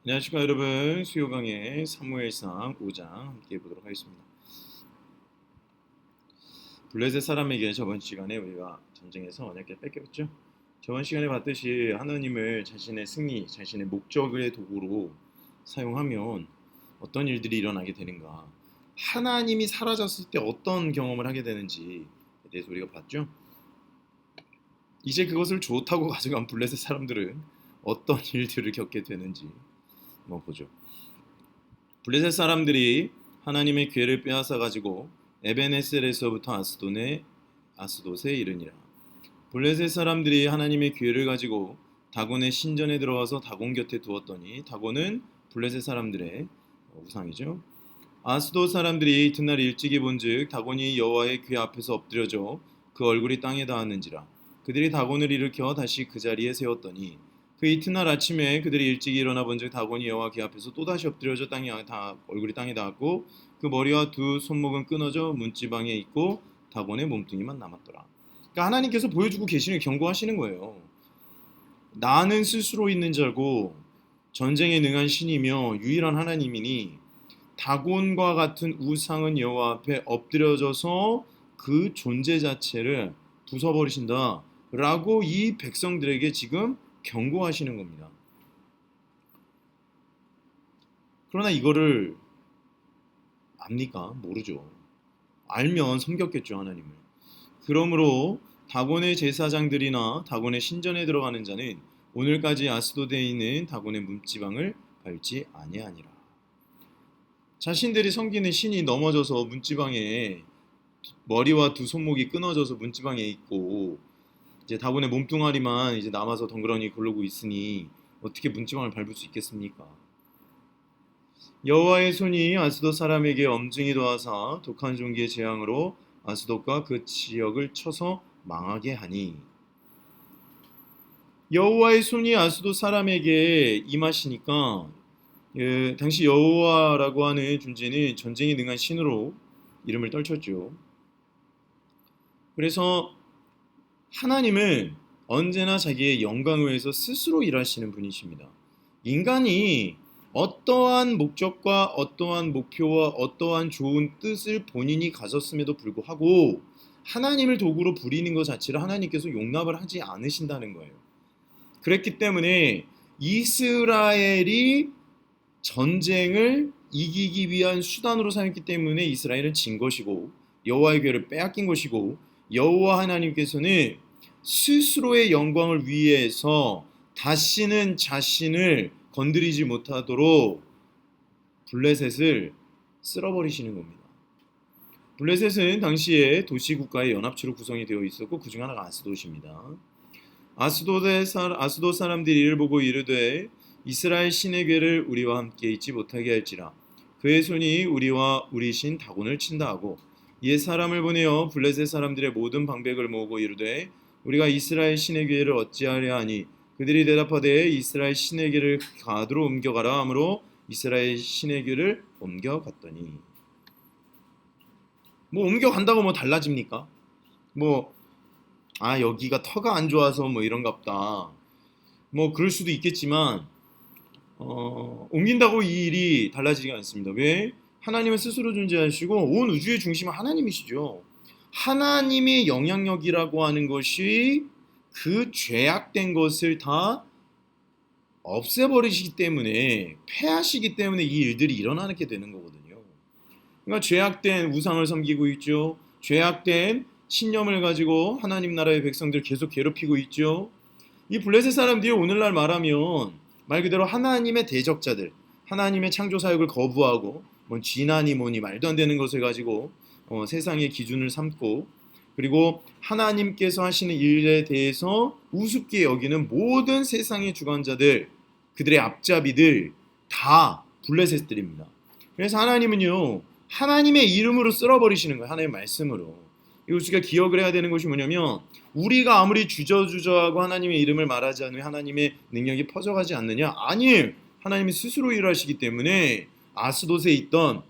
안녕하십니까 여러분. 수요 강의 사무엘상 5장 함께 보도록 하겠습니다. 블레셋 사람에게 저번 시간에 우리가 전쟁에서 언약궤 뺏겼죠. 저번 시간에 봤듯이 하나님을 자신의 승리, 자신의 목적의 도구로 사용하면 어떤 일들이 일어나게 되는가, 하나님이 사라졌을 때 어떤 경험을 하게 되는지에 대해서 우리가 봤죠. 이제 그것을 좋다고 가져간 블레셋 사람들은 어떤 일들을 겪게 되는지 한번 보죠. 블레셋 사람들이 하나님의 괴를 빼앗아 가지고 에벤에셀에서부터 아스돗에 이르니라. 블레셋 사람들이 하나님의 괴를 가지고 다곤의 신전에 들어가서 다곤 곁에 두었더니, 다곤은 블레셋 사람들의 우상이죠. 아스돗 사람들이 이튿날 일찍이 본즉 다곤이 여호와의 궤 앞에서 엎드려져 그 얼굴이 땅에 닿았는지라. 그들이 다곤을 일으켜 다시 그 자리에 세웠더니, 그 이튿날 아침에 그들이 일찍이 일어나 본즉 다곤이 여호와 궤 앞에서 또다시 엎드려져 얼굴이 땅에 닿았고, 그 머리와 두 손목은 끊어져 문지방에 있고 다곤의 몸뚱이만 남았더라. 그러니까 하나님께서 보여주고 계시는, 경고하시는 거예요. 나는 스스로 있는 자고 전쟁에 능한 신이며 유일한 하나님이니 다곤과 같은 우상은 여호와 앞에 엎드려져서 그 존재 자체를 부숴버리신다 라고 이 백성들에게 지금 경고하시는 겁니다. 그러나 이거를 압니까? 모르죠. 알면 섬겼겠죠, 하나님을. 그러므로 다곤의 제사장들이나 다곤의 신전에 들어가는 자는 오늘까지 아스도드에 있는 다곤의 문지방을 밟지 아니하니라. 자신들이 섬기는 신이 넘어져서 문지방에, 머리와 두 손목이 끊어져서 문지방에 있고 이제 다곤의 몸뚱아리만 이제 남아서 덩그러니 굴르고 있으니 어떻게 문지방을 밟을 수 있겠습니까? 여호와의 손이 아스돗 사람에게 엄증이 더하사 독한 종기의 재앙으로 아스돗과 그 지역을 쳐서 망하게 하니, 여호와의 손이 아스돗 사람에게 임하시니까, 당시 여호와라고 하는 존재는 전쟁에 능한 신으로 이름을 떨쳤죠. 그래서 하나님은 언제나 자기의 영광을 위해서 스스로 일하시는 분이십니다. 인간이 어떠한 목적과 어떠한 목표와 어떠한 좋은 뜻을 본인이 가졌음에도 불구하고 하나님을 도구로 부리는 것 자체를 하나님께서 용납을 하지 않으신다는 거예요. 그랬기 때문에 이스라엘이 전쟁을 이기기 위한 수단으로 삼았기 때문에 이스라엘은 진 것이고, 여호와의 궤를 빼앗긴 것이고, 여호와 하나님께서는 스스로의 영광을 위해서 다시는 자신을 건드리지 못하도록 블레셋을 쓸어버리시는 겁니다. 블레셋은 당시에 도시국가의 연합체로 구성이 되어 있었고 그 중 하나가 아스돗입니다. 아스돗 사람들이 이를 보고 이르되 이스라엘 신의 궤를 우리와 함께 있지 못하게 할지라. 그의 손이 우리와 우리 신 다곤을 친다 하고, 이에 사람을 보내어 블레셋 사람들의 모든 방백을 모으고 이르되 우리가 이스라엘 신의 궤를 어찌하려 하니, 그들이 대답하되 이스라엘 신의 궤를 가드로 옮겨가라 하므로 이스라엘 신의 궤를 옮겨갔더니. 뭐 옮겨간다고 뭐 달라집니까? 뭐 여기가 터가 안 좋아서 뭐 이런갑다, 뭐 그럴 수도 있겠지만 옮긴다고 이 일이 달라지지 않습니다. 왜? 하나님은 스스로 존재하시고 온 우주의 중심은 하나님이시죠. 하나님의 영향력이라고 하는 것이 그 죄악된 것을 다 없애버리시기 때문에, 패하시기 때문에 이 일들이 일어나게 되는 거거든요. 그러니까 죄악된 우상을 섬기고 있죠. 죄악된 신념을 가지고 하나님 나라의 백성들 계속 괴롭히고 있죠. 이 블레셋 사람들이 오늘날 말하면 말 그대로 하나님의 대적자들, 하나님의 창조 사역을 거부하고 뭐 쥐나니 뭐니 말도 안 되는 것을 가지고 세상의 기준을 삼고, 그리고 하나님께서 하시는 일에 대해서 우습게 여기는 모든 세상의 주관자들, 그들의 앞잡이들 다 블레셋들입니다. 그래서 하나님은요, 하나님의 이름으로 쓸어버리시는 거예요. 하나님의 말씀으로. 이거 우리가 기억을 해야 되는 것이 뭐냐면, 우리가 아무리 주저주저하고 하나님의 이름을 말하지 않으면 하나님의 능력이 퍼져가지 않느냐? 아니에요. 하나님이 스스로 일하시기 때문에 아스돗에 있던,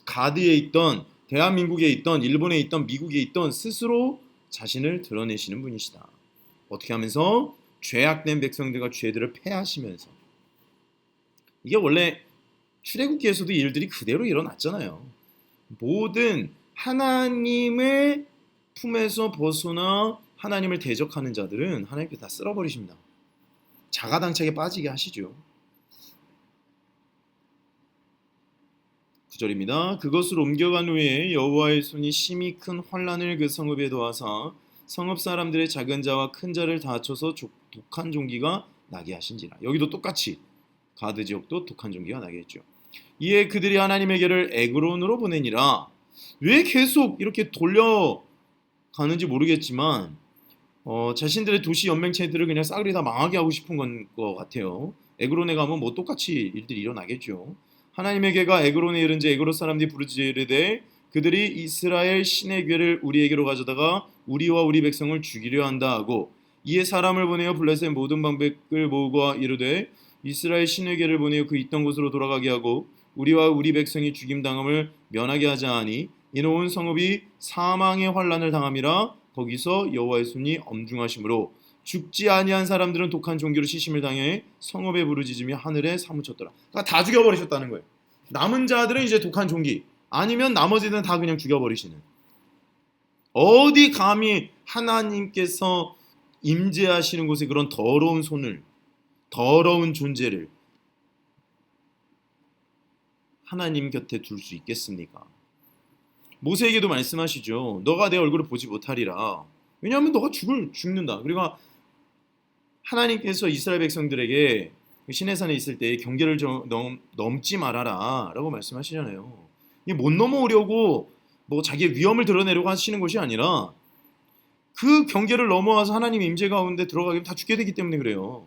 가드에 있던, 대한민국에 있던, 일본에 있던, 미국에 있던 스스로 자신을 드러내시는 분이시다. 어떻게 하면서? 죄악된 백성들과 죄들을 패하시면서. 이게 원래 출애굽기에서도 이 일들이 그대로 일어났잖아요. 모든 하나님의 품에서 벗어나 하나님을 대적하는 자들은 하나님께 다 쓸어버리십니다. 자가당착에 빠지게 하시죠. 9절입니다. 그것을 옮겨간 후에 여호와의 손이 심히 큰 환란을 그 성읍에 도하사 성읍 사람들의 작은 자와 큰 자를 다 합쳐서 독한 종기가 나게 하신지라. 여기도 똑같이 가드 지역도 독한 종기가 나게 했죠. 이에 그들이 하나님에게를 에그론으로 보내니라. 왜 계속 이렇게 돌려가는지 모르겠지만 자신들의 도시 연맹체들을 그냥 싸그리 다 망하게 하고 싶은 건 것 같아요. 에그론에 가면 뭐 똑같이 일들이 일어나겠죠. 하나님의 괴가 에그론에 이른지 에그론 사람들이 부르짖으되 그들이 이스라엘 신의 괴를 우리에게로 가져다가 우리와 우리 백성을 죽이려 한다 하고 이에 사람을 보내어 블레셋 모든 방백을 모으고 이르되 이스라엘 신의 괴를 보내어 그 있던 곳으로 돌아가게 하고 우리와 우리 백성이 죽임당함을 면하게 하자 하니 이는 온 성읍이 사망의 환란을 당함이라. 거기서 여호와의 손이 엄중하심으로 죽지 아니한 사람들은 독한 종기로 시심을 당해 성읍에 부르짖으며 하늘에 사무쳤더라. 그러니까 다 죽여버리셨다는 거예요. 남은 자들은 이제 독한 종기, 아니면 나머지는 다 그냥 죽여버리시는. 어디 감히 하나님께서 임재하시는 곳에 그런 더러운 손을, 더러운 존재를 하나님 곁에 둘 수 있겠습니까? 모세에게도 말씀하시죠. 너가 내 얼굴을 보지 못하리라. 왜냐하면 너가 죽는다. 그리고 하나님께서 이스라엘 백성들에게 시내산에 있을 때 경계를 넘지 말아라 라고 말씀하시잖아요. 이게 못 넘어오려고 뭐 자기의 위험을 드러내려고 하시는 것이 아니라 그 경계를 넘어와서 하나님의 임재 가운데 들어가게 다 죽게 되기 때문에 그래요.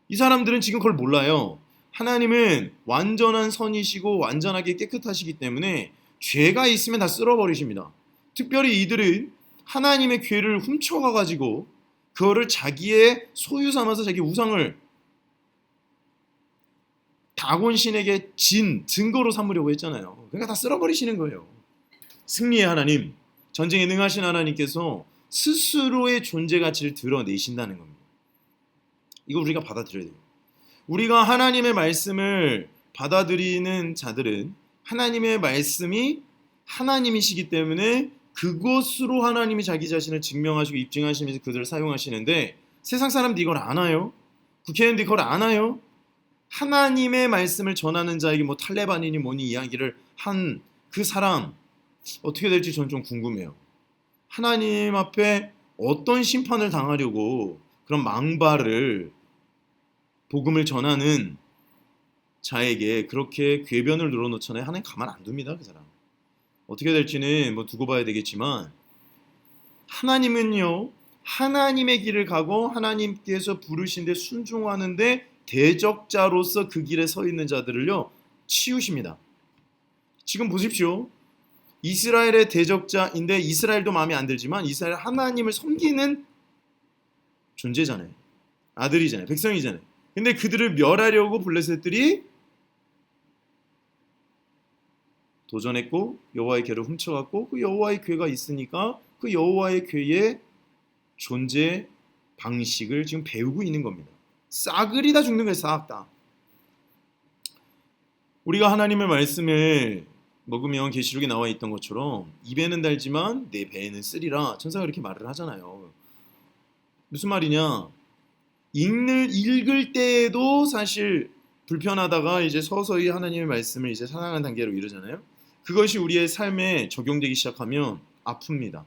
이 사람들은 지금 그걸 몰라요. 하나님은 완전한 선이시고 완전하게 깨끗하시기 때문에 죄가 있으면 다 쓸어버리십니다. 특별히 이들은 하나님의 괴를 훔쳐가가지고 그거를 자기의 소유 삼아서 자기 우상을 다곤신에게 증거로 삼으려고 했잖아요. 그러니까 다 쓸어버리시는 거예요. 승리의 하나님, 전쟁에 능하신 하나님께서 스스로의 존재 가치를 드러내신다는 겁니다. 이거 우리가 받아들여야 돼요. 우리가 하나님의 말씀을 받아들이는 자들은 하나님의 말씀이 하나님이시기 때문에 그것으로 하나님이 자기 자신을 증명하시고 입증하시면서 그들을 사용하시는데 세상 사람들이 이걸 아나요? 국회의원들이 그걸 아나요? 하나님의 말씀을 전하는 자에게 뭐 탈레반이니 뭐니 이야기를 한 그 사람 어떻게 될지 저는 좀 궁금해요. 하나님 앞에 어떤 심판을 당하려고 그런 망발을 복음을 전하는 자에게 그렇게 궤변을 늘어놓잖아요. 하나님 가만 안 둡니다. 그 사람. 어떻게 될지는 뭐 두고 봐야 되겠지만 하나님은요. 하나님의 길을 가고 하나님께서 부르신 데 순종하는데 대적자로서 그 길에 서 있는 자들을요. 치우십니다. 지금 보십시오. 이스라엘의 대적자인데 이스라엘도 마음에 안 들지만 이스라엘 하나님을 섬기는 존재잖아요. 아들이잖아요. 백성이잖아요. 근데 그들을 멸하려고 블레셋들이 도전했고 여호와의 궤를 훔쳐갔고 그 여호와의 궤가 있으니까 그 여호와의 궤의 존재 방식을 지금 배우고 있는 겁니다. 싸그리 다 죽는 거예요. 싹 다. 우리가 하나님의 말씀을 먹으면 계시록에 나와 있던 것처럼 입에는 달지만 내 배에는 쓰리라 천사가 이렇게 말을 하잖아요. 무슨 말이냐? 읽을 때에도 사실 불편하다가 이제 서서히 하나님의 말씀을 이제 사랑하는 단계로 이르잖아요. 그것이 우리의 삶에 적용되기 시작하면 아픕니다.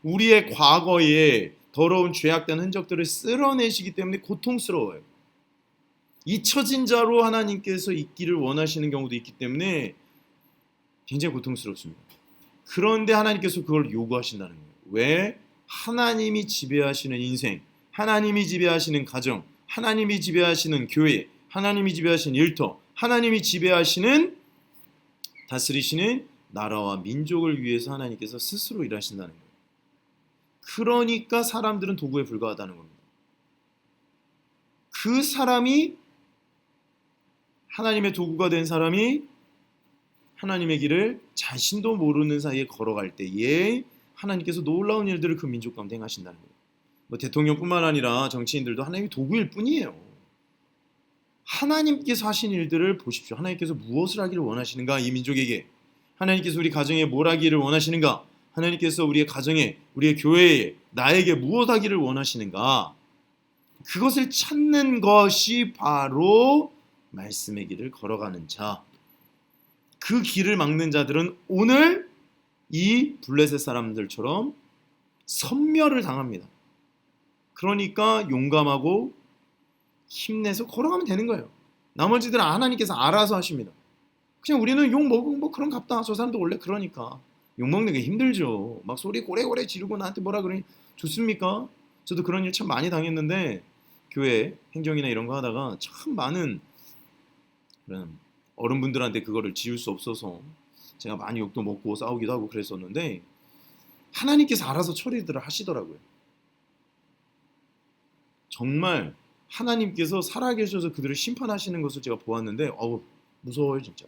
우리의 과거에 더러운 죄악된 흔적들을 쓸어내시기 때문에 고통스러워요. 잊혀진 자로 하나님께서 있기를 원하시는 경우도 있기 때문에 굉장히 고통스럽습니다. 그런데 하나님께서 그걸 요구하신다는 거예요. 왜? 하나님이 지배하시는 인생, 하나님이 지배하시는 가정, 하나님이 지배하시는 교회, 하나님이 지배하시는 일터, 하나님이 지배하시는 다스리시는 나라와 민족을 위해서 하나님께서 스스로 일하신다는 거예요. 그러니까 사람들은 도구에 불과하다는 겁니다. 그 사람이 하나님의 도구가 된 사람이 하나님의 길을 자신도 모르는 사이에 걸어갈 때에 하나님께서 놀라운 일들을 그 민족 가운데 행하신다는 거예요. 뭐 대통령뿐만 아니라 정치인들도 하나님의 도구일 뿐이에요. 하나님께서 하신 일들을 보십시오. 하나님께서 무엇을 하기를 원하시는가? 이 민족에게. 하나님께서 우리 가정에 뭘 하기를 원하시는가? 하나님께서 우리의 가정에, 우리의 교회에, 나에게 무엇 하기를 원하시는가? 그것을 찾는 것이 바로 말씀의 길을 걸어가는 자. 그 길을 막는 자들은 오늘 이 블레셋 사람들처럼 섬멸을 당합니다. 그러니까 용감하고 힘내서 걸어가면 되는 거예요. 나머지들은 하나님께서 알아서 하십니다. 그냥 우리는 욕 먹고 뭐 그런 갑다. 저 사람도 원래 그러니까. 욕 먹는 게 힘들죠. 막 소리 고래고래 지르고 나한테 뭐라 그러니 좋습니까? 저도 그런 일 참 많이 당했는데 교회 행정이나 이런 거 하다가 참 많은 그런 어른분들한테 그거를 지울 수 없어서 제가 많이 욕도 먹고 싸우기도 하고 그랬었는데 하나님께서 알아서 처리들을 하시더라고요. 정말 하나님께서 살아계셔서 그들을 심판하시는 것을 제가 보았는데 무서워요 진짜.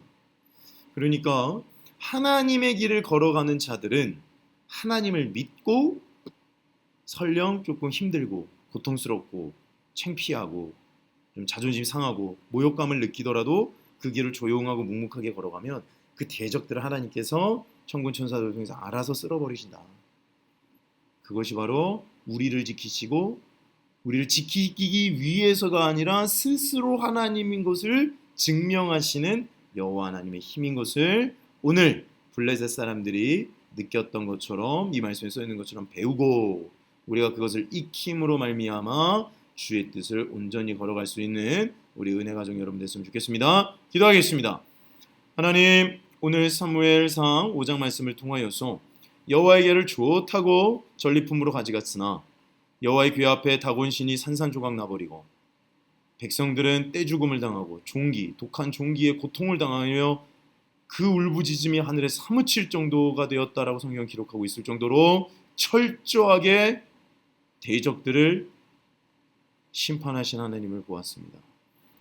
그러니까 하나님의 길을 걸어가는 자들은 하나님을 믿고 설령 조금 힘들고 고통스럽고 창피하고 좀 자존심 상하고 모욕감을 느끼더라도 그 길을 조용하고 묵묵하게 걸어가면 그 대적들을 하나님께서 천군 천사들을 통해서 알아서 쓸어버리신다. 그것이 바로 우리를 지키시고 우리를 지키기 위해서가 아니라 스스로 하나님인 것을 증명하시는 여호와 하나님의 힘인 것을 오늘 블레셋 사람들이 느꼈던 것처럼 이 말씀에 써 있는 것처럼 배우고 우리가 그것을 익힘으로 말미암아 주의 뜻을 온전히 걸어갈 수 있는 우리 은혜 가족 여러분 됐으면 좋겠습니다. 기도하겠습니다. 하나님, 오늘 사무엘상 5장 말씀을 통하여서 여호와에게를 좋다고 전리품으로 가져갔으나 여호와의 궤 앞에 다곤신이 산산조각 나버리고 백성들은 떼죽음을 당하고 독한 종기에 고통을 당하며 그 울부짖음이 하늘에 사무칠 정도가 되었다라고 성경은 기록하고 있을 정도로 철저하게 대적들을 심판하신 하나님을 보았습니다.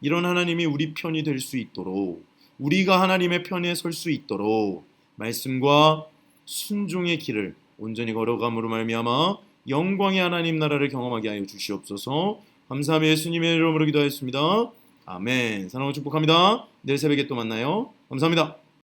이런 하나님이 우리 편이 될 수 있도록 우리가 하나님의 편에 설 수 있도록 말씀과 순종의 길을 온전히 걸어감으로 말미암아 영광의 하나님 나라를 경험하게 하여 주시옵소서. 감사하며 예수님의 이름으로 기도하였습니다. 아멘. 사랑하고 축복합니다. 내일 새벽에 또 만나요. 감사합니다.